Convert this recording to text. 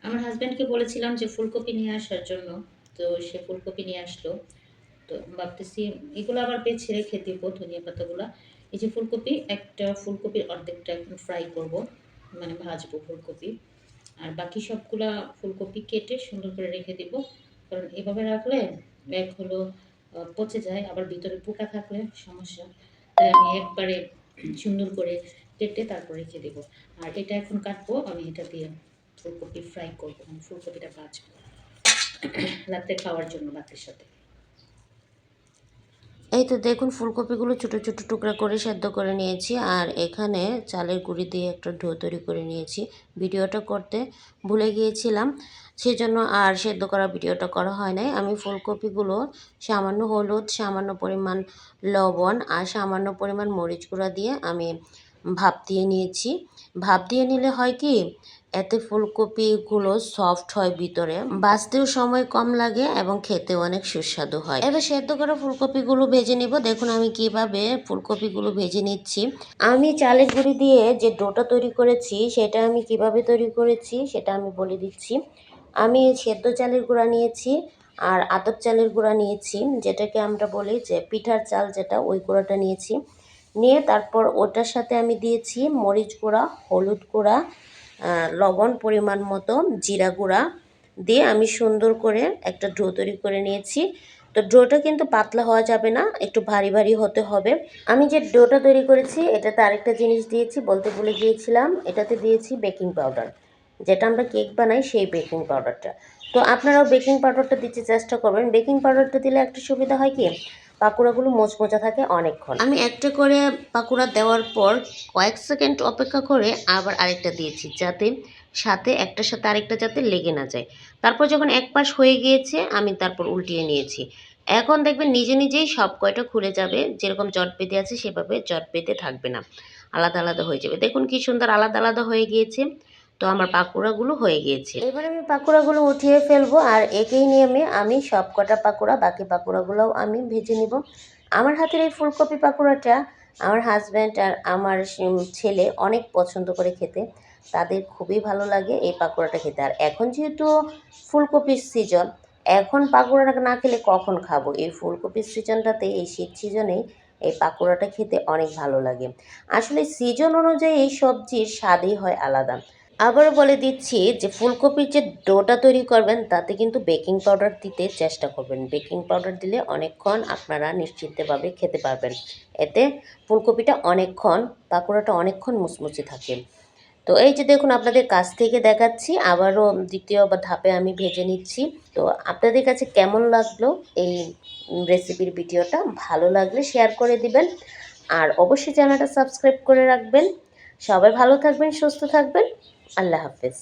আমার হাসব্যান্ডকে বলেছিলাম যে ফুলকপি নিয়ে আসার জন্য। তো সে ফুলকপি নিয়ে আসলো। তো ভাবতেছি এগুলো আবার বেছে রেখে দিব ধনিয়া পাতাগুলা। এই যে ফুলকপি, একটা ফুলকপির অর্ধেকটা এখন ফ্রাই করব, মানে ভাজবো ফুলকপি। আর বাকি সবগুলা ফুলকপি কেটে সুন্দর করে রেখে দিব। কারণ এভাবে রাখলে এক হলো পচে যায়, আবার ভিতরে পোকা থাকলে সমস্যা। তাই আমি একবারে সুন্দর করে কেটে তারপর রেখে দেবো। আর এটা এখন কাটবো, আমি এটা দিয়ে ফুলকপি ফ্রাই করবো, মানে ফুলকপিটা ভাজবো রাতে খাওয়ার জন্য ভাতের সাথে। এই তো দেখুন ফুলকপিগুলো ছোটো ছোটো টুকরা করে সেদ্ধ করে নিয়েছি, আর এখানে চালের গুঁড়ি দিয়ে একটা ডো তৈরি করে নিয়েছি। ভিডিওটা করতে ভুলে গিয়েছিলাম, সেজন্য আর সেদ্ধ করা ভিডিওটা করা হয় নাই। আমি ফুলকপিগুলো সামান্য হলুদ, সামান্য পরিমাণ লবণ আর সামান্য পরিমাণ মরিচ গুঁড়া দিয়ে আমি ভাপ দিয়ে নিয়েছি। ভাপ দিয়ে নিলে হয় কি, এতে ফুলকপিগুলো সফট হয়, ভিতরে ভাজতেও সময় কম লাগে এবং খেতেও অনেক সুস্বাদু হয়। এবার সেদ্ধ করা ফুলকপিগুলো ভেজে নিব। দেখুন আমি কিভাবে ফুলকপিগুলো ভেজে নিচ্ছি। আমি চালের গুঁড়ি দিয়ে যে ডোটা তৈরি করেছি সেটা আমি কিভাবে তৈরি করেছি সেটা আমি বলে দিচ্ছি। আমি সেদ্ধ চালের গুঁড়া নিয়েছি আর আতপ চালের গুঁড়া নিয়েছি, যেটাকে আমরা বলি যে পিঠার চাল, যেটা ওই গুঁড়াটা নিয়েছি। নিয়ে তারপর ওটার সাথে আমি দিয়েছি মরিচ গুঁড়া, হলুদ গুঁড়া, লবণ পরিমাণ মতো, জিরা গুঁড়া দিয়ে আমি সুন্দর করে একটা ডো তৈরি করে নিয়েছি। তো ডোটা কিন্তু পাতলা হওয়া যাবে না, একটু ভারী ভারী হতে হবে। আমি যে ডোটা তৈরি করেছি এটাতে আরেকটা জিনিস দিয়েছি, বলতে ভুলে গিয়েছিলাম, এটাতে দিয়েছি বেকিং পাউডার, যেটা আমরা কেক বানাই সেই বেকিং পাউডারটা। তো আপনারাও বেকিং পাউডারটা দিতে চেষ্টা করবেন। বেকিং পাউডারটা দিলে একটা সুবিধা হয় কি, পাকোড়াগুলো মোচমোচা থাকে অনেকক্ষণ। আমি একটা করে পাকোড়া দেওয়ার পর কয়েক সেকেন্ড অপেক্ষা করে আবার আরেকটা দিয়েছি, যাতে সাথে একটার সাথে আরেকটা যাতে লেগে না যায়। তারপর যখন এক পাশ হয়ে গিয়েছে আমি তারপর উল্টিয়ে নিয়েছি। এখন দেখবেন নিজে নিজেই সব কয়টা খুলে যাবে, যেরকম জট বেঁধে আছে সেভাবে জট বেঁধে থাকবে না, আলাদা আলাদা হয়ে যাবে। দেখুন কি সুন্দর আলাদা আলাদা হয়ে গিয়েছে। তো আমার পাকোড়াগুলো হয়ে গিয়েছে। এবার আমি পাকোড়াগুলো উঠিয়ে ফেলবো, আর একই নিয়মে আমি সব কটা পাকোড়া, বাকি পাকোড়াগুলোও আমি ভেজে নিব। আমার হাতের এই ফুলকপি পাকোড়াটা আমার হাজব্যান্ড আর আমার ছেলে অনেক পছন্দ করে খেতে। তাদের খুবই ভালো লাগে এই পাকোড়াটা খেতে। আর এখন যেহেতু ফুলকপির সিজন, এখন পাকোড়া না খেলে কখন খাবো? এই ফুলকপির সিজনটাতে, এই শীত সিজনেই এই পাকোড়াটা খেতে অনেক ভালো লাগে। আসলে সিজন অনুযায়ী এই সবজির স্বাদই হয় আলাদা। আবারও বলে দিচ্ছি যে ফুলকপির যে ডোটা তৈরি করবেন তাতে কিন্তু বেকিং পাউডার দিতে চেষ্টা করবেন। বেকিং পাউডার দিলে অনেকক্ষণ আপনারা নিশ্চিন্তভাবে খেতে পারবেন। এতে ফুলকপিটা অনেকক্ষণ, পাকোড়াটা অনেকক্ষণ মুচমুচে থাকে। তো এই যে দেখুন আপনাদের কাছ থেকে দেখাচ্ছি, আবারও দ্বিতীয় বা ধাপে আমি ভেজে নিচ্ছি। তো আপনাদের কাছে কেমন লাগলো এই রেসিপির ভিডিওটা? ভালো লাগলে শেয়ার করে দিবেন, আর অবশ্যই চ্যানেলটা সাবস্ক্রাইব করে রাখবেন। সবাই ভালো থাকবেন, সুস্থ থাকবেন। আল্লাহ হাফেজ।